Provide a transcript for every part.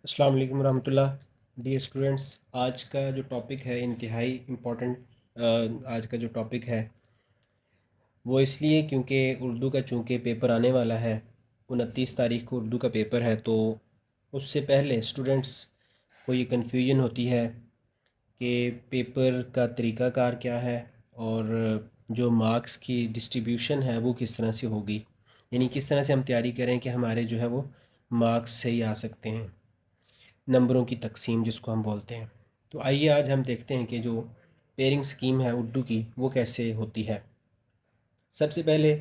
السلام علیکم ورحمۃ اللہ۔ ڈیئر اسٹوڈنٹس، آج کا جو ٹاپک ہے انتہائی امپورٹنٹ آج کا جو ٹاپک ہے وہ اس لیے کیونکہ اردو کا چونکہ پیپر آنے والا ہے، 29 تاریخ کو اردو کا پیپر ہے، تو اس سے پہلے اسٹوڈنٹس کو یہ کنفیوژن ہوتی ہے کہ پیپر کا طریقہ کار کیا ہے اور جو مارکس کی ڈسٹریبیوشن ہے وہ کس طرح سے ہوگی، یعنی کس طرح سے ہم تیاری کریں کہ ہمارے جو ہے وہ مارکس صحیح آ سکتے ہیں، نمبروں کی تقسیم جس کو ہم بولتے ہیں۔ تو آئیے آج ہم دیکھتے ہیں کہ جو پیئرنگ سکیم ہے اردو کی وہ کیسے ہوتی ہے۔ سب سے پہلے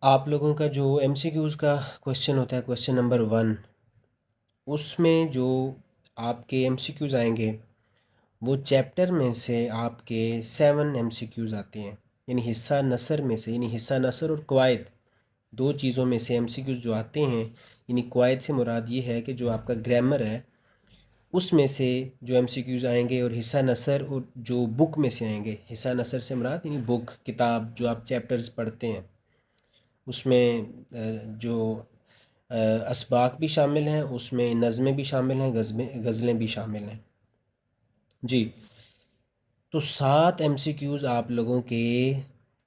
آپ لوگوں کا جو ایم سی کیوز کا کوشچن ہوتا ہے، کوشچن نمبر 1، اس میں جو آپ کے ایم سی کیوز آئیں گے وہ چیپٹر میں سے آپ کے 7 ایم سی کیوز آتے ہیں، یعنی حصہ نثر میں سے، یعنی حصہ نثر اور قواعد دو چیزوں میں سے ایم سی کیوز جو آتے ہیں، یعنی قواعد سے مراد یہ ہے کہ جو آپ کا گرامر ہے اس میں سے جو ایم سی کیوز آئیں گے، اور حصہ نثر اور جو بک میں سے آئیں گے، حصہ نثر سے مراد یعنی بک، کتاب جو آپ چیپٹرز پڑھتے ہیں اس میں جو اسباق بھی شامل ہیں، اس میں نظمیں بھی شامل ہیں، غزلیں بھی شامل ہیں جی۔ تو 7 ایم سی کیوز آپ لوگوں کے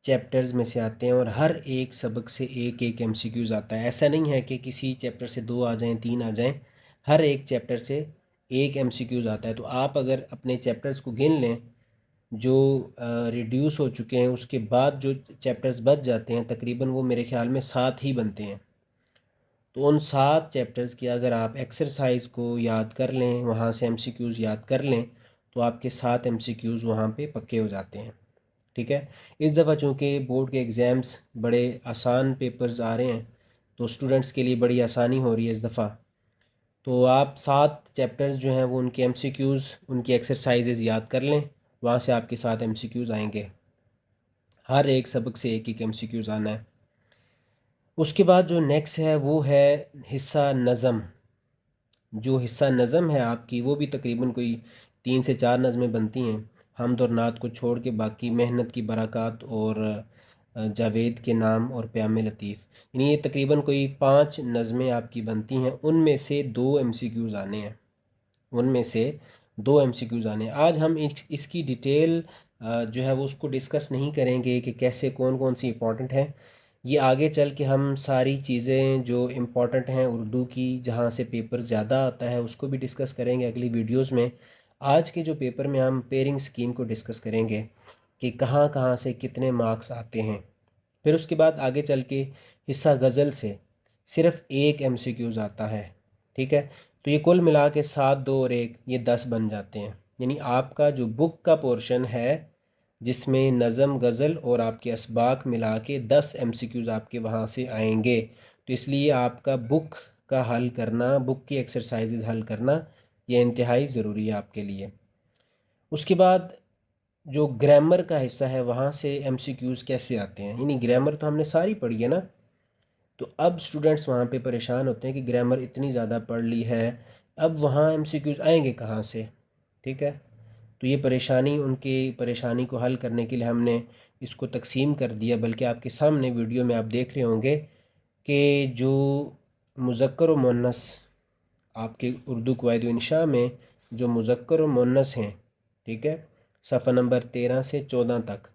چیپٹرز میں سے آتے ہیں، اور ہر ایک سبق سے ایک ایک ایم سی کیوز آتا ہے۔ ایسا نہیں ہے کہ کسی چیپٹر سے 2 آ جائیں، 3 آ جائیں، ہر ایک چیپٹر سے ایک ایم سی کیوز آتا ہے۔ تو آپ اگر اپنے چیپٹرز کو گن لیں جو ریڈیوس ہو چکے ہیں، اس کے بعد جو چیپٹرز بچ جاتے ہیں تقریباً وہ میرے خیال میں 7 ہی بنتے ہیں۔ تو ان 7 چیپٹرز کی اگر آپ ایکسرسائز کو یاد کر لیں، وہاں سے ایم سی کیوز یاد کر لیں، تو آپ کے 7 ایم سی کیوز وہاں پہ پکے ہو جاتے ہیں، ٹھیک ہے۔ اس دفعہ چونکہ بورڈ کے ایگزامس بڑے آسان پیپرز آ رہے ہیں تو اسٹوڈنٹس کے لیے بڑی آسانی ہو رہی ہے اس دفعہ، تو آپ 7 چیپٹرز جو ہیں وہ ان کے ایم سی کیوز، ان کی ایکسرسائزز یاد کر لیں، وہاں سے آپ کے 7 ایم سی کیوز آئیں گے، ہر ایک سبق سے ایک ایک ایم سی کیوز آنا ہے۔ اس کے بعد جو نیکسٹ ہے وہ ہے حصہ نظم۔ جو حصہ نظم ہے آپ کی وہ بھی تقریباً کوئی 3 سے 4 نظمیں بنتی ہیں، حمد اور نعت کو چھوڑ کے، باقی محنت کی برکات اور جاوید کے نام اور پیام لطیف، یعنی یہ تقریباً کوئی 5 نظمیں آپ کی بنتی ہیں، ان میں سے 2 ایم سی کیوز آنے ہیں، ان میں سے 2 ایم سی کیوز آنے ہیں۔ آج ہم اس کی ڈیٹیل جو ہے وہ اس کو ڈسکس نہیں کریں گے کہ کیسے کون کون سی امپورٹنٹ ہیں، یہ آگے چل کے ہم ساری چیزیں جو امپورٹنٹ ہیں اردو کی، جہاں سے پیپر زیادہ آتا ہے، اس کو بھی ڈسکس کریں گے اگلی ویڈیوز میں۔ آج کے جو پیپر میں ہم پیئرنگ سکیم کو ڈسکس کریں گے کہ کہاں کہاں سے کتنے مارکس آتے ہیں۔ پھر اس کے بعد آگے چل کے حصہ غزل سے صرف ایک ایم سی کیوز آتا ہے، ٹھیک ہے۔ تو یہ کل ملا کے 7، 2 اور 1 یہ 10 بن جاتے ہیں، یعنی آپ کا جو بک کا پورشن ہے جس میں نظم، غزل اور آپ کے اسباق ملا کے 10 ایم سی کیوز آپ کے وہاں سے آئیں گے۔ تو اس لیے آپ کا بک کا حل کرنا، بک کی ایکسرسائزز حل کرنا یہ انتہائی ضروری ہے آپ کے لیے۔ اس کے بعد جو گرامر کا حصہ ہے وہاں سے ایم سی کیوز کیسے آتے ہیں، یعنی گرامر تو ہم نے ساری پڑھی ہے نا، تو اب اسٹوڈنٹس وہاں پہ پریشان ہوتے ہیں کہ گرامر اتنی زیادہ پڑھ لی ہے، اب وہاں ایم سی کیوز آئیں گے کہاں سے، ٹھیک ہے۔ تو یہ پریشانی، ان کی پریشانی کو حل کرنے کے لیے ہم نے اس کو تقسیم کر دیا، بلکہ آپ کے سامنے ویڈیو میں آپ دیکھ رہے ہوں گے کہ جو مذکر و مؤنث آپ کے اردو قواعد و انشاء میں جو مذکر و مؤنث ہیں، ٹھیک ہے، صفحہ نمبر 13 سے 14 تک،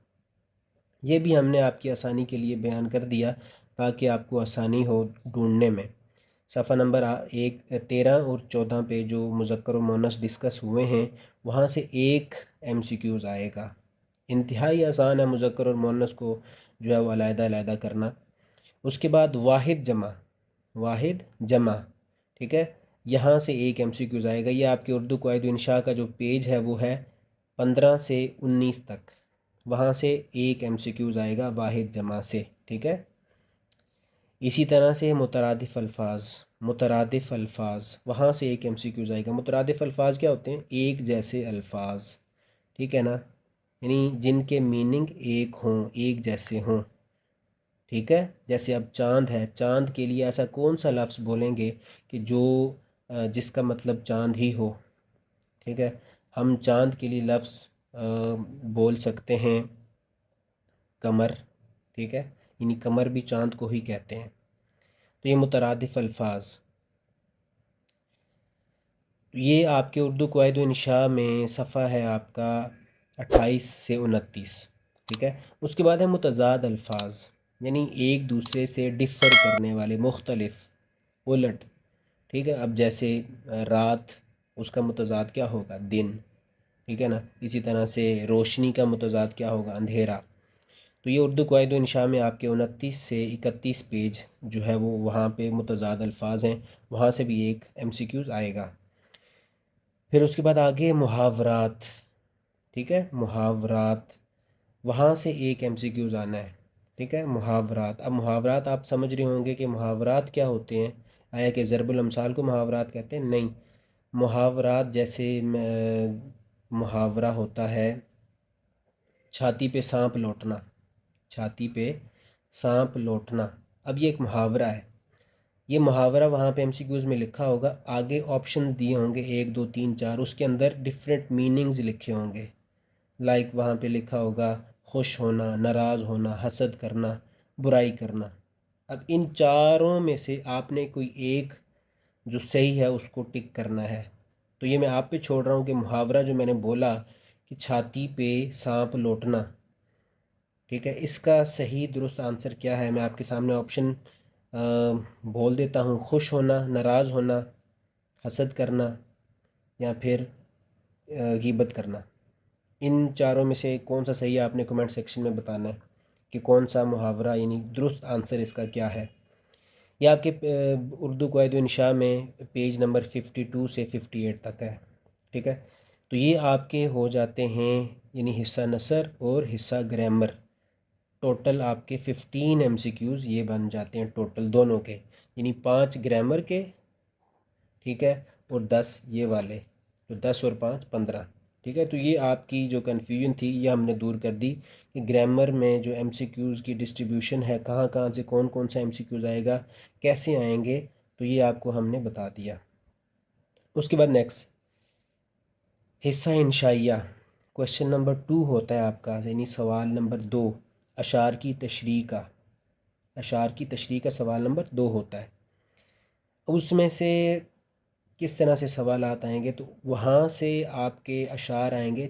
یہ بھی ہم نے آپ کی آسانی کے لیے بیان کر دیا تاکہ آپ کو آسانی ہو ڈھونڈنے میں۔ صفحہ نمبر 13 اور 14 پہ جو مذکر و مؤنث ڈسکس ہوئے ہیں وہاں سے ایک ایم سی کیوز آئے گا، انتہائی آسان ہے مذکر اور مؤنث کو جو ہے وہ علیحدہ علیحدہ کرنا۔ اس کے بعد واحد جمع، واحد جمع، ٹھیک ہے، یہاں سے ایک ایم سی کیوز آئے گا۔ یہ آپ کے اردو قواعد و انشاء کا جو پیج ہے وہ ہے 15 سے 19 تک، وہاں سے ایک ایم سی کیوز آئے گا واحد جمع سے، ٹھیک ہے۔ اسی طرح سے مترادف الفاظ، مترادف الفاظ وہاں سے ایک ایم سی کیوز آئے گا۔ مترادف الفاظ کیا ہوتے ہیں؟ ایک جیسے الفاظ، ٹھیک ہے نا، یعنی جن کے میننگ ایک ہوں، ایک جیسے ہوں، ٹھیک ہے۔ جیسے اب چاند ہے، چاند کے لیے ایسا کون سا لفظ بولیں گے کہ جو جس کا مطلب چاند ہی ہو، ٹھیک ہے۔ ہم چاند کے لیے لفظ بول سکتے ہیں قمر، ٹھیک ہے، یعنی قمر بھی چاند کو ہی کہتے ہیں۔ تو یہ مترادف الفاظ۔ تو یہ آپ کے اردو قواعد و انشاء میں صفحہ ہے آپ کا 28 سے 29، ٹھیک ہے۔ اس کے بعد ہے متضاد الفاظ، یعنی ایک دوسرے سے ڈفر کرنے والے، مختلف، الٹ، ٹھیک ہے۔ اب جیسے رات، اس کا متضاد کیا ہوگا؟ دن، ٹھیک ہے نا۔ اسی طرح سے روشنی کا متضاد کیا ہوگا؟ اندھیرا۔ تو یہ اردو قواعد و انشاء میں آپ کے 29 سے 31 پیج جو ہے وہ وہاں پہ متضاد الفاظ ہیں، وہاں سے بھی ایک MCQs آئے گا۔ پھر اس کے بعد آگے محاورات، ٹھیک ہے، محاورات، وہاں سے ایک MCQs آنا ہے، ٹھیک ہے۔ محاورات، اب محاورات آپ سمجھ رہے ہوں گے کہ محاورات کیا ہوتے ہیں۔ آیا کہ ضرب الامثال کو محاورات کہتے ہیں؟ نہیں، محاورات جیسے محاورہ ہوتا ہے چھاتی پہ سانپ لوٹنا، چھاتی پہ سانپ لوٹنا، اب یہ ایک محاورہ ہے۔ یہ محاورہ وہاں پہ MCQs میں لکھا ہوگا، آگے آپشن دیے ہوں گے 1 2 3 4، اس کے اندر ڈفرینٹ میننگز لکھے ہوں گے، لائک وہاں پہ لکھا ہوگا خوش ہونا، ناراض ہونا، حسد کرنا، برائی کرنا۔ اب ان چاروں میں سے آپ نے کوئی ایک جو صحیح ہے اس کو ٹک کرنا ہے۔ تو یہ میں آپ پہ چھوڑ رہا ہوں کہ محاورہ جو میں نے بولا کہ چھاتی پہ سانپ لوٹنا، ٹھیک ہے، اس کا صحیح درست آنسر کیا ہے؟ میں آپ کے سامنے آپشن بول دیتا ہوں، خوش ہونا، ناراض ہونا، حسد کرنا، یا پھر غیبت کرنا۔ ان چاروں میں سے کون سا صحیح ہے آپ نے کمنٹ سیکشن میں بتانا ہے کہ کون سا محاورہ، یعنی درست آنسر اس کا کیا ہے۔ یہ آپ کے اردو قواعد و انشاء میں پیج نمبر 52 سے 58 تک ہے، ٹھیک ہے۔ تو یہ آپ کے ہو جاتے ہیں، یعنی حصہ نثر اور حصہ گرامر، ٹوٹل آپ کے 15 MCQs یہ بن جاتے ہیں ٹوٹل دونوں کے، یعنی 5 گرامر کے، ٹھیک ہے، اور 10 یہ والے، تو 10 اور 5 15، ٹھیک ہے۔ تو یہ آپ کی جو کنفیوژن تھی یہ ہم نے دور کر دی کہ گرامر میں جو MCQs کی ڈسٹریبیوشن ہے، کہاں کہاں سے کون کون سا MCQs آئے گا، کیسے آئیں گے، تو یہ آپ کو ہم نے بتا دیا۔ اس کے بعد نیکسٹ حصہ انشائیہ، کوشچن نمبر 2 ہوتا ہے آپ کا، یعنی سوال نمبر 2، اشعار کی تشریح کا، اشعار کی تشریح کا سوال نمبر 2 ہوتا ہے۔ اس میں سے کس طرح سے سوالات آئیں گے؟ تو وہاں سے آپ کے اشعار آئیں گے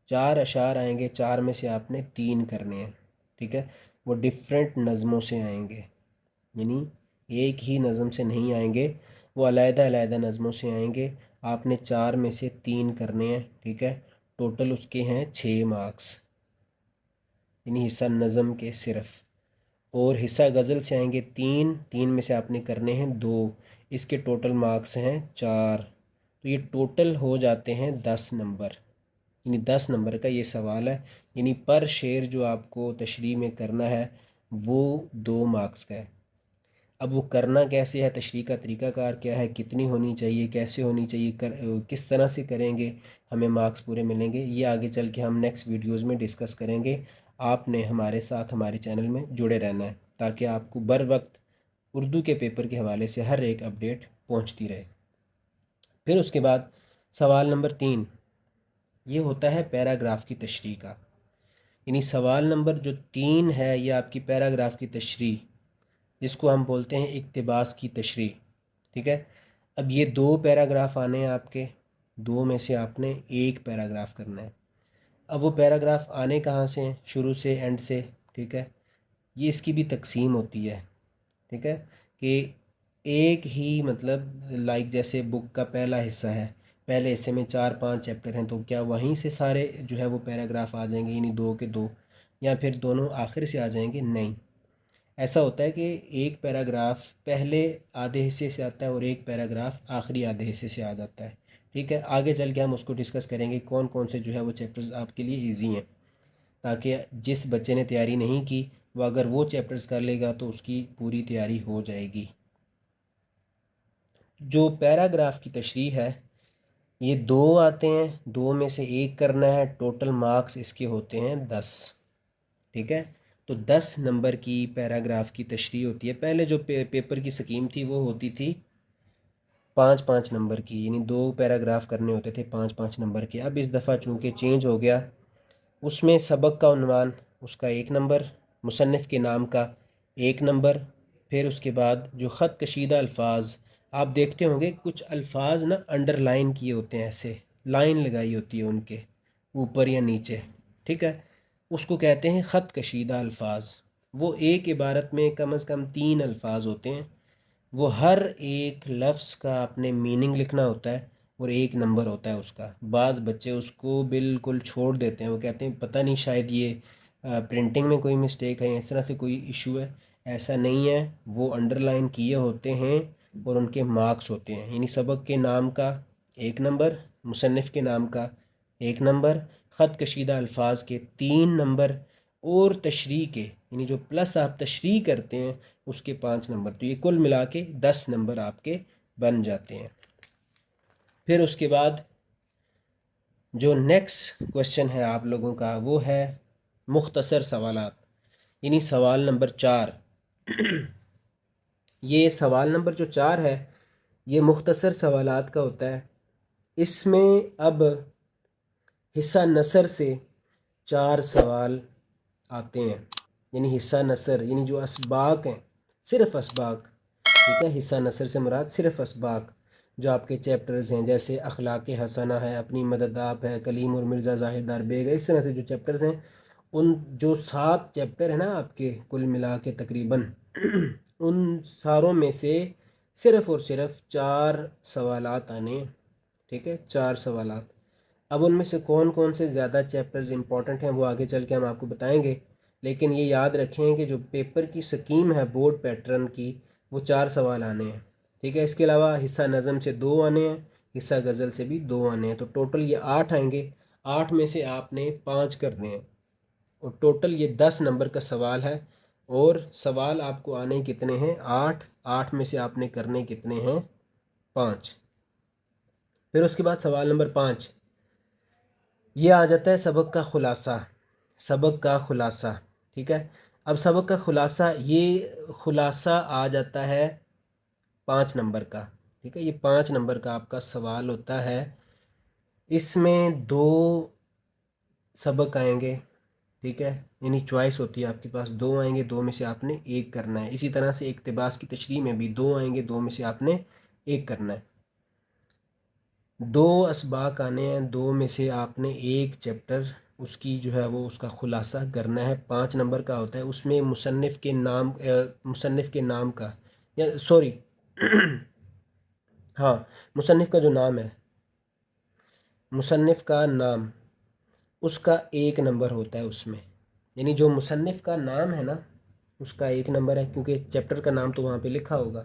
4 اشعار آئیں گے، 4 میں سے آپ نے 3 کرنے ہیں، ٹھیک ہے۔ وہ ڈفرینٹ نظموں سے آئیں گے، یعنی ایک ہی نظم سے نہیں آئیں گے، وہ علیحدہ علیحدہ نظموں سے آئیں گے۔ آپ نے 4 میں سے 3 کرنے ہیں، ٹھیک ہے۔ ٹوٹل اس کے ہیں 6 مارکس، یعنی حصہ نظم کے صرف۔ اور حصہ غزل سے آئیں گے 3 میں سے آپ نے کرنے ہیں 2، اس کے ٹوٹل مارکس ہیں 4، تو یہ ٹوٹل ہو جاتے ہیں 10 نمبر، یعنی 10 نمبر کا یہ سوال ہے، یعنی پر شعر جو آپ کو تشریح میں کرنا ہے وہ 2 مارکس کا ہے۔ اب وہ کرنا کیسے ہے، تشریح کا طریقہ کار کیا ہے، کتنی ہونی چاہیے، کیسے ہونی چاہیے، کس طرح سے کریں گے ہمیں مارکس پورے ملیں گے، یہ آگے چل کے ہم نیکسٹ ویڈیوز میں ڈسکس کریں گے۔ آپ نے ہمارے ساتھ ہمارے چینل میں جڑے رہنا ہے تاکہ آپ کو بر وقت اردو کے پیپر کے حوالے سے ہر ایک اپڈیٹ پہنچتی رہے۔ پھر اس کے بعد سوال نمبر 3 یہ ہوتا ہے پیراگراف کی تشریح کا، یعنی سوال نمبر جو 3 ہے یہ آپ کی پیراگراف کی تشریح، جس کو ہم بولتے ہیں اقتباس کی تشریح، ٹھیک ہے۔ اب یہ 2 پیراگراف آنے ہیں آپ کے، 2 میں سے آپ نے 1 پیراگراف کرنا ہے۔ اب وہ پیراگراف آنے کہاں سے ہیں؟ شروع سے، اینڈ سے، ٹھیک ہے۔ یہ اس کی بھی تقسیم ہوتی ہے، ٹھیک ہے، کہ ایک ہی مطلب لائک جیسے بک کا پہلا حصہ ہے، پہلے حصے میں 4 5 چیپٹر ہیں، تو کیا وہیں سے سارے جو ہے وہ پیراگراف آ جائیں گے، یعنی 2 کے 2، یا پھر دونوں آخر سے آ جائیں گے؟ نہیں، ایسا ہوتا ہے کہ ایک پیراگراف پہلے آدھے حصے سے آتا ہے اور ایک پیراگراف آخری آدھے حصے سے آ جاتا ہے، ٹھیک ہے۔ آگے چل کے ہم اس کو ڈسکس کریں گے کون کون سے جو ہے وہ چیپٹرز آپ کے لیے ایزی ہیں، تاکہ جس بچے نے تیاری نہیں کی وہ اگر وہ چیپٹرز کر لے گا تو اس کی پوری تیاری ہو جائے گی۔ جو پیراگراف کی تشریح ہے یہ 2 آتے ہیں، 2 میں سے 1 کرنا ہے، ٹوٹل مارکس اس کے ہوتے ہیں 10، ٹھیک ہے۔ تو 10 نمبر کی پیراگراف کی تشریح ہوتی ہے۔ پہلے جو پیپر کی سکیم تھی وہ ہوتی تھی 5 5 نمبر کی، یعنی 2 پیراگراف کرنے ہوتے تھے 5 5 نمبر کے۔ اب اس دفعہ چونکہ چینج ہو گیا، اس میں سبق کا عنوان اس کا 1 نمبر، مصنف کے نام کا 1 نمبر، پھر اس کے بعد جو خط کشیدہ الفاظ آپ دیکھتے ہوں گے کچھ الفاظ نا انڈر لائن کیے ہوتے ہیں، ایسے لائن لگائی ہوتی ہے ان کے اوپر یا نیچے، ٹھیک ہے، اس کو کہتے ہیں خط کشیدہ الفاظ۔ وہ ایک عبارت میں کم از کم 3 الفاظ ہوتے ہیں، وہ ہر ایک لفظ کا اپنے میننگ لکھنا ہوتا ہے اور ایک نمبر ہوتا ہے اس کا۔ بعض بچے اس کو بالکل چھوڑ دیتے ہیں، وہ کہتے ہیں پتہ نہیں شاید یہ پرنٹنگ میں کوئی مسٹیک ہے یا اس طرح سے کوئی ایشو ہے۔ ایسا نہیں ہے، وہ انڈر لائن کیے ہوتے ہیں اور ان کے مارکس ہوتے ہیں، یعنی سبق کے نام کا 1 نمبر، مصنف کے نام کا 1 نمبر، خط کشیدہ الفاظ کے 3 نمبر، اور تشریح کے یعنی جو پلس آپ تشریح کرتے ہیں اس کے 5 نمبر، تو یہ کل ملا کے 10 نمبر آپ کے بن جاتے ہیں۔ پھر اس کے بعد جو نیکسٹ کوشچن ہے آپ لوگوں کا وہ ہے مختصر سوالات، یعنی سوال نمبر 4۔ یہ سوال نمبر جو 4 ہے یہ مختصر سوالات کا ہوتا ہے۔ اس میں اب حصہ نثر سے 4 سوال آتے ہیں، یعنی حصہ نثر یعنی جو اسباق ہیں، صرف اسباق، ٹھیک ہے، حصہ نثر سے مراد صرف اسباق جو آپ کے چیپٹرز ہیں، جیسے اخلاق حسنہ ہے، اپنی مدد آپ ہے، کلیم اور مرزا ظاہر دار بیگ ہے، اس طرح سے جو چیپٹرز ہیں، ان جو 7 چیپٹر ہیں نا آپ کے کل ملا کے تقریباً ان ساروں میں سے صرف اور صرف 4 سوالات آنے ہیں، ٹھیک ہے، 4 سوالات۔ اب ان میں سے کون کون سے زیادہ چیپٹرز امپورٹنٹ ہیں وہ آگے چل کے ہم آپ کو بتائیں گے، لیکن یہ یاد رکھیں کہ جو پیپر کی سکیم ہے بورڈ پیٹرن کی، وہ 4 سوال آنے ہیں، ٹھیک ہے۔ اس کے علاوہ حصہ نظم سے 2 آنے ہیں، حصہ غزل سے بھی 2 آنے ہیں، تو ٹوٹل یہ 8 آئیں گے۔ 8 میں سے آپ نے 5 کرنے ہیں، اور ٹوٹل یہ 10 نمبر کا سوال ہے، اور سوال آپ کو آنے کتنے ہیں؟ 8۔ 8 میں سے آپ نے کرنے کتنے ہیں؟ 5۔ پھر اس کے بعد سوال نمبر 5 یہ آ جاتا ہے سبق کا خلاصہ، سبق کا خلاصہ، ٹھیک ہے۔ اب سبق کا خلاصہ، یہ خلاصہ آ جاتا ہے 5 نمبر کا، ٹھیک ہے، یہ 5 نمبر کا آپ کا سوال ہوتا ہے۔ اس میں 2 سبق آئیں گے، ٹھیک ہے، یعنی چوائس ہوتی ہے آپ کے پاس، 2 آئیں گے، 2 میں سے آپ نے 1 کرنا ہے۔ اسی طرح سے اقتباس کی تشریح میں بھی 2 آئیں گے، 2 میں سے آپ نے 1 کرنا ہے۔ 2 اسباق آنے ہیں، 2 میں سے آپ نے 1 چیپٹر اس کی جو ہے وہ اس کا خلاصہ کرنا ہے۔ 5 نمبر کا ہوتا ہے، اس میں مصنف کے نام کا، یا سوری ہاں، مصنف کا جو نام ہے، مصنف کا نام، اس کا 1 نمبر ہوتا ہے اس میں، یعنی جو مصنف کا نام ہے نا اس کا 1 نمبر ہے، کیونکہ چیپٹر کا نام تو وہاں پہ لکھا ہوگا،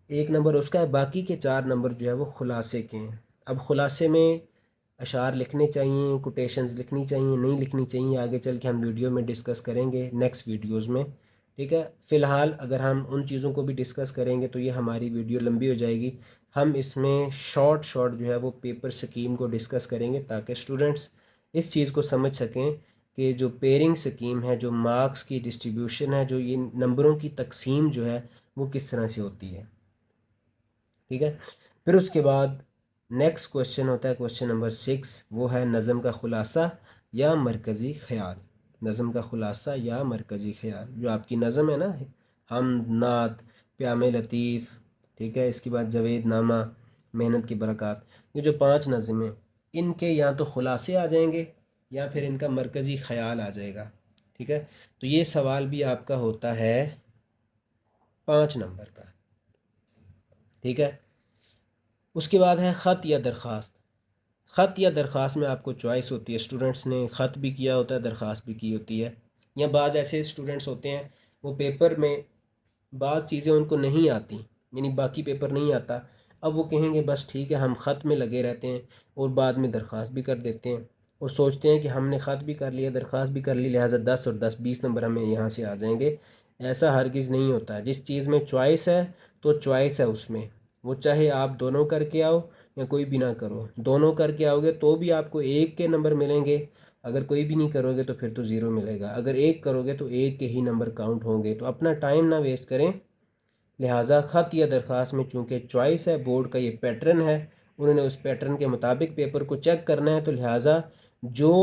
1 نمبر اس کا ہے۔ باقی کے 4 نمبر جو ہے وہ خلاصے کے ہیں۔ اب خلاصے میں اشعار لکھنے چاہیے، کوٹیشنز لکھنی چاہیے، نہیں لکھنی چاہیے، آگے چل کے ہم ویڈیو میں ڈسکس کریں گے نیکسٹ ویڈیوز میں، ٹھیک ہے۔ فی الحال اگر ہم ان چیزوں کو بھی ڈسکس کریں گے تو یہ ہماری ویڈیو لمبی ہو جائے گی۔ ہم اس میں شارٹ جو ہے وہ پیپر سکیم کو ڈسکس کریں گے تاکہ اسٹوڈنٹس اس چیز کو سمجھ سکیں کہ جو پیرنگ سکیم ہے، جو مارکس کی ڈسٹریبیوشن ہے، جو یہ نمبروں کی تقسیم جو ہے وہ کس طرح سے ہوتی ہے، ٹھیک ہے۔ پھر اس کے بعد نیکسٹ کوشچن ہوتا ہے کوشچن نمبر 6، وہ ہے نظم کا خلاصہ یا مرکزی خیال۔ نظم کا خلاصہ یا مرکزی خیال، جو آپ کی نظم ہے نا، حمد، نعت، پیام لطیف، ٹھیک ہے، اس کے بعد جاوید نامہ، محنت کی برکات، یہ جو 5 نظمیں، ان کے یا تو خلاصے آ جائیں گے یا پھر ان کا مرکزی خیال آ جائے گا، ٹھیک ہے۔ تو یہ سوال بھی آپ کا ہوتا ہے 5 نمبر کا، ٹھیک ہے۔ اس کے بعد ہے خط یا درخواست۔ خط یا درخواست میں آپ کو چوائس ہوتی ہے، اسٹوڈنٹس نے خط بھی کیا ہوتا ہے، درخواست بھی کی ہوتی ہے، یا بعض ایسے اسٹوڈنٹس ہوتے ہیں وہ پیپر میں بعض چیزیں ان کو نہیں آتی، یعنی باقی پیپر نہیں آتا، اب وہ کہیں گے بس ٹھیک ہے ہم خط میں لگے رہتے ہیں اور بعد میں درخواست بھی کر دیتے ہیں، اور سوچتے ہیں کہ ہم نے خط بھی کر لیا، درخواست بھی کر لی، لہٰذا 10 اور 10 20 نمبر ہمیں یہاں سے آ جائیں گے۔ ایسا ہرگز نہیں ہوتا، جس چیز میں چوائس ہے تو چوائس ہے اس میں، وہ چاہے آپ دونوں کر کے آؤ یا کوئی بھی نہ کرو، دونوں کر کے آؤ گے تو بھی آپ کو 1 کے نمبر ملیں گے، اگر کوئی بھی نہیں کرو گے تو پھر تو 0 ملے گا، اگر 1 کرو گے تو 1 کے ہی نمبر کاؤنٹ ہوں گے، تو اپنا ٹائم نہ ویسٹ کریں۔ لہٰذا خط یا درخواست میں چونکہ چوائس ہے، بورڈ کا یہ پیٹرن ہے، انہوں نے اس پیٹرن کے مطابق پیپر کو چیک کرنا ہے، تو لہٰذا جو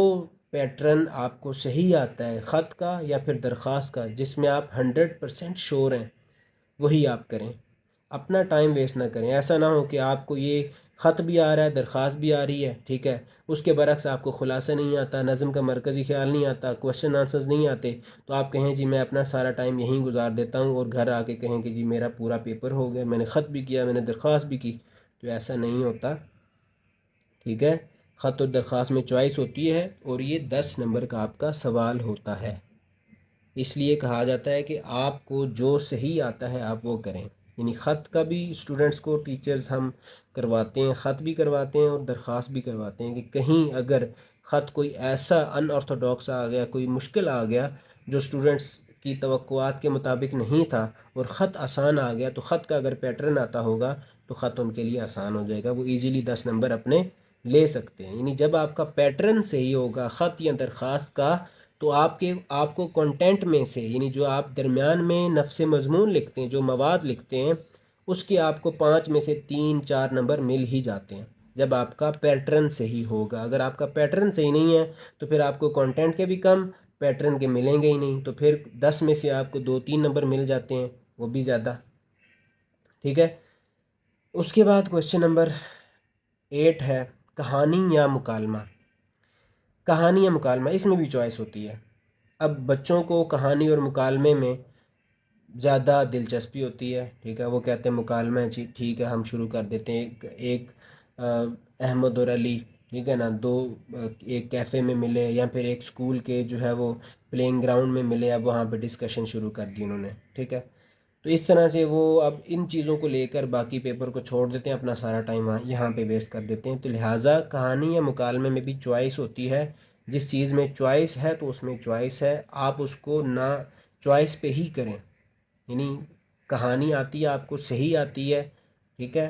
پیٹرن آپ کو صحیح آتا ہے خط کا یا پھر درخواست کا، جس میں آپ 100% شور ہیں، وہی آپ کریں۔ اپنا ٹائم ویسٹ نہ کریں. ایسا نہ ہو کہ آپ کو یہ خط بھی آ رہا ہے، درخواست بھی آ رہی ہے، ٹھیک ہے، اس کے برعکس آپ کو خلاصہ نہیں آتا، نظم کا مرکزی خیال نہیں آتا، کوشچن آنسرز نہیں آتے، تو آپ کہیں جی میں اپنا سارا ٹائم یہیں گزار دیتا ہوں، اور گھر آ کے کہیں کہ جی میرا پورا پیپر ہو گیا، میں نے خط بھی کیا، میں نے درخواست بھی کی. تو ایسا نہیں ہوتا، ٹھیک ہے. خط و درخواست میں چوائس ہوتی ہے، اور یہ 10 نمبر کا آپ کا سوال ہوتا ہے. اس لیے کہا جاتا ہے کہ آپ کو جو صحیح آتا ہے آپ وہ کریں. یعنی خط کا بھی اسٹوڈنٹس کو ٹیچرز ہم کرواتے ہیں، خط بھی کرواتے ہیں اور درخواست بھی کرواتے ہیں، کہ کہیں اگر خط کوئی ایسا ان آرتھوڈاکس آ گیا، کوئی مشکل آ گیا جو اسٹوڈنٹس کی توقعات کے مطابق نہیں تھا، اور خط آسان آ گیا، تو خط کا اگر پیٹرن آتا ہوگا تو خط ان کے لیے آسان ہو جائے گا، وہ ایزیلی 10 نمبر اپنے لے سکتے ہیں. یعنی جب آپ کا پیٹرن صحیح ہوگا خط یا درخواست کا، تو آپ کو کنٹینٹ میں سے، یعنی جو آپ درمیان میں نفس مضمون لکھتے ہیں، جو مواد لکھتے ہیں، اس کے آپ کو 5 میں سے 3 4 نمبر مل ہی جاتے ہیں جب آپ کا پیٹرن صحیح ہوگا. اگر آپ کا پیٹرن صحیح نہیں ہے تو پھر آپ کو کنٹینٹ کے بھی کم، پیٹرن کے ملیں گے ہی نہیں، تو پھر 10 میں سے آپ کو 2 3 نمبر مل جاتے ہیں، وہ بھی زیادہ. ٹھیک ہے. اس کے بعد کوشچن نمبر 8 ہے کہانی یا مکالمہ. کہانی یا مکالمہ، اس میں بھی چوائس ہوتی ہے. اب بچوں کو کہانی اور مکالمے میں زیادہ دلچسپی ہوتی ہے، ٹھیک ہے، وہ کہتے ہیں مکالمہ ہے، جی ٹھیک ہے ہم شروع کر دیتے ہیں. ایک احمد اور علی، ٹھیک ہے نا، دو ایک کیفے میں ملے، یا پھر ایک اسکول کے جو ہے وہ پلینگ گراؤنڈ میں ملے، اب وہاں پہ ڈسکشن شروع کر دی انہوں نے، ٹھیک ہے. تو اس طرح سے وہ اب ان چیزوں کو لے کر باقی پیپر کو چھوڑ دیتے ہیں، اپنا سارا ٹائم یہاں پہ ویسٹ کر دیتے ہیں. تو لہٰذا کہانی یا مکالمے میں بھی چوائس ہوتی ہے. جس چیز میں چوائس ہے تو اس میں چوائس ہے، آپ اس کو نہ چوائس پہ ہی کریں. یعنی کہانی آتی ہے آپ کو، صحیح آتی ہے، ٹھیک ہے،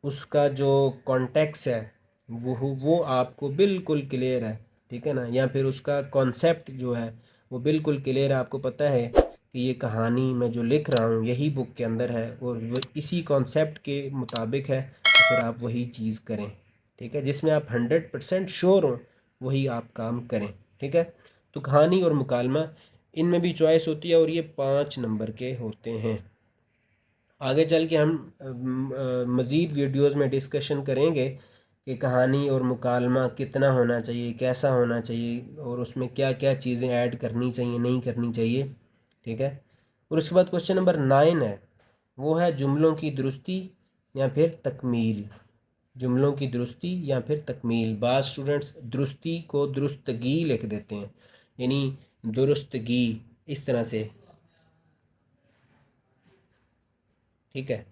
اس کا جو کانٹیکس ہے وہ آپ کو بالکل کلیئر ہے، ٹھیک ہے نا، یا پھر اس کا کانسیپٹ جو ہے وہ بالکل کلیئر ہے، آپ کو پتہ ہے کہ یہ کہانی میں جو لکھ رہا ہوں یہی بک کے اندر ہے، اور وہ اسی کانسیپٹ کے مطابق ہے، تو پھر آپ وہی چیز کریں، ٹھیک ہے. جس میں آپ 100% شور ہوں وہی آپ کام کریں، ٹھیک ہے. تو کہانی اور مکالمہ، ان میں بھی چوائس ہوتی ہے، اور یہ 5 نمبر کے ہوتے ہیں. آگے چل کے ہم مزید ویڈیوز میں ڈسکشن کریں گے کہ کہانی اور مکالمہ کتنا ہونا چاہیے، کیسا ہونا چاہیے، اور اس میں کیا کیا چیزیں ایڈ کرنی چاہیے، نہیں کرنی چاہیے، ٹھیک ہے. اور اس کے بعد کوشچن نمبر 9 ہے، وہ ہے جملوں کی درستی یا پھر تکمیل. جملوں کی درستی یا پھر تکمیل. بعض اسٹوڈنٹس درستی کو درستگی لکھ دیتے ہیں، یعنی درستگی اس طرح سے، ٹھیک ہے.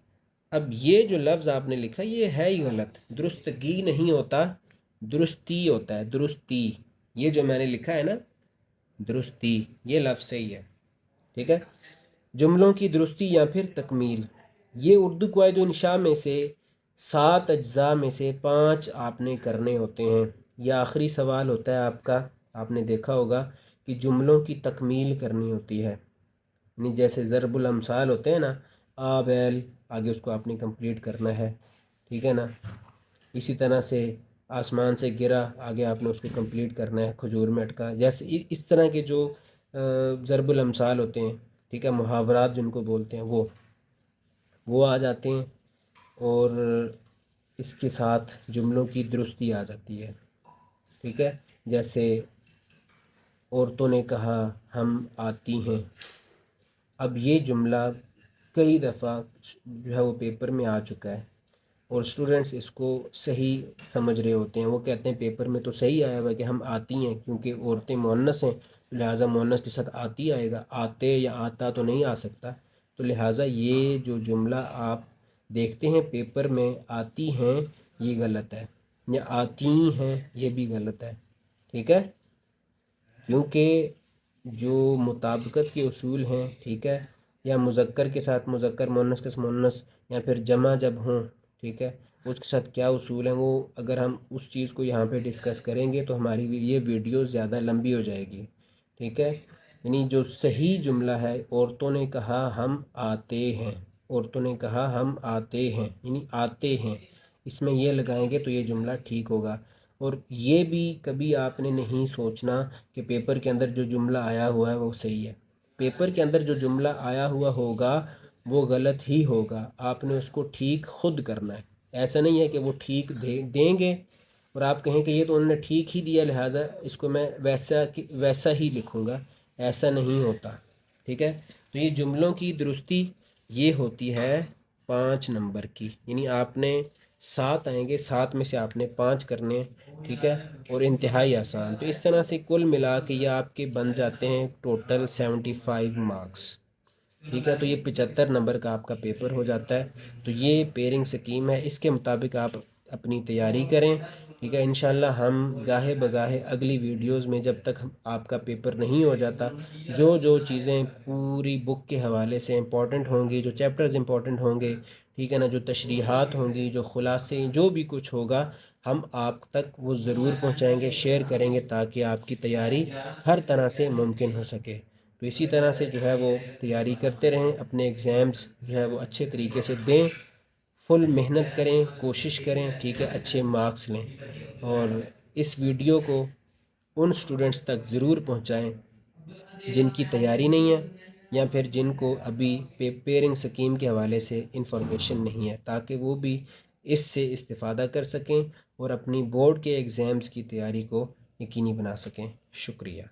اب یہ جو لفظ آپ نے لکھا یہ ہے ہی غلط، درستگی نہیں ہوتا، درستی ہوتا ہے، درستی. یہ جو میں نے لکھا ہے نا درستی، یہ لفظ صحیح ہے، ٹھیک ہے. جملوں کی درستی یا پھر تکمیل، یہ اردو قواعد و انشاء میں سے 7 اجزاء میں سے 5 آپ نے کرنے ہوتے ہیں. یہ آخری سوال ہوتا ہے آپ کا. آپ نے دیکھا ہوگا کہ جملوں کی تکمیل کرنی ہوتی ہے، یعنی جیسے ضرب الامثال ہوتے ہیں نا، آ بیل، آگے اس کو آپ نے کمپلیٹ کرنا ہے، ٹھیک ہے نا. اسی طرح سے آسمان سے گرا، آگے آپ نے اس کو کمپلیٹ کرنا ہے، کھجور میں اٹکا، جیسے اس طرح کے جو ضرب الامثال ہوتے ہیں، ٹھیک ہے، محاورات جن کو بولتے ہیں، وہ آ جاتے ہیں، اور اس کے ساتھ جملوں کی درستی آ جاتی ہے، ٹھیک ہے. جیسے عورتوں نے کہا ہم آتی ہیں. اب یہ جملہ کئی دفعہ جو ہے وہ پیپر میں آ چکا ہے، اور اسٹوڈنٹس اس کو صحیح سمجھ رہے ہوتے ہیں. وہ کہتے ہیں پیپر میں تو صحیح آیا ہوا ہے کہ ہم آتی ہیں، کیونکہ عورتیں مؤنث ہیں، لہٰذا مؤنث کے ساتھ آتی آئے گا، آتے یا آتا تو نہیں آ سکتا. تو لہٰذا یہ جو جملہ آپ دیکھتے ہیں پیپر میں آتی ہیں یہ غلط ہے، یا آتی ہیں یہ بھی غلط ہے، ٹھیک ہے. کیونکہ جو مطابقت کے اصول ہیں، ٹھیک ہے، یا مذکر کے ساتھ مذکر، مؤنث کے ساتھ مؤنث، یا پھر جمع جب ہوں، ٹھیک ہے، اس کے ساتھ کیا اصول ہیں، وہ اگر ہم اس چیز کو یہاں پہ ڈسکس کریں گے تو ہماری یہ ویڈیو زیادہ لمبی ہو جائے گی، ٹھیک ہے. یعنی جو صحیح جملہ ہے، عورتوں نے کہا ہم آتے ہیں، عورتوں نے کہا ہم آتے ہیں، یعنی آتے ہیں، اس میں یہ لگائیں گے تو یہ جملہ ٹھیک ہوگا. اور یہ بھی کبھی آپ نے نہیں سوچنا کہ پیپر کے اندر جو جملہ آیا ہوا ہے وہ صحیح ہے. پیپر کے اندر جو جملہ آیا ہوا ہوگا وہ غلط ہی ہوگا، آپ نے اس کو ٹھیک خود کرنا ہے۔ ایسا نہیں ہے کہ وہ ٹھیک دیں گے اور آپ کہیں کہ یہ تو انہوں نے ٹھیک ہی دیا لہٰذا اس کو میں ویسا ہی لکھوں گا، ایسا نہیں ہوتا، ٹھیک ہے۔ تو یہ جملوں کی درستی یہ ہوتی ہے 5 نمبر کی، یعنی آپ نے 7 آئیں گے، 7 میں سے آپ نے 5 کرنے ہیں، ٹھیک ہے، اور انتہائی آسان۔ تو اس طرح سے کل ملا کے یہ آپ کے بن جاتے ہیں ٹوٹل 75 مارکس، ٹھیک ہے۔ تو یہ 75 نمبر کا آپ کا پیپر ہو جاتا ہے۔ تو یہ پیرنگ سکیم ہے، اس کے مطابق آپ اپنی تیاری کریں، ٹھیک ہے۔ انشاءاللہ ہم گاہے بگاہے اگلی ویڈیوز میں جب تک آپ کا پیپر نہیں ہو جاتا، جو چیزیں پوری بک کے حوالے سے امپورٹنٹ ہوں گی، جو چیپٹرز امپورٹنٹ ہوں گے، ٹھیک ہے نا، جو تشریحات ہوں گی، جو خلاصے، جو بھی کچھ ہوگا، ہم آپ تک وہ ضرور پہنچائیں گے، شیئر کریں گے تاکہ آپ کی تیاری ہر طرح سے ممکن ہو سکے۔ تو اسی طرح سے جو ہے وہ تیاری کرتے رہیں، اپنے ایگزامز جو ہے وہ اچھے طریقے سے دیں، فل محنت کریں، کوشش کریں، ٹھیک ہے، اچھے مارکس لیں۔ اور اس ویڈیو کو ان سٹوڈنٹس تک ضرور پہنچائیں جن کی تیاری نہیں ہے یا پھر جن کو ابھی پیپرنگ سکیم کے حوالے سے انفارمیشن نہیں ہے، تاکہ وہ بھی اس سے استفادہ کر سکیں اور اپنی بورڈ کے ایگزامز کی تیاری کو یقینی بنا سکیں۔ شکریہ۔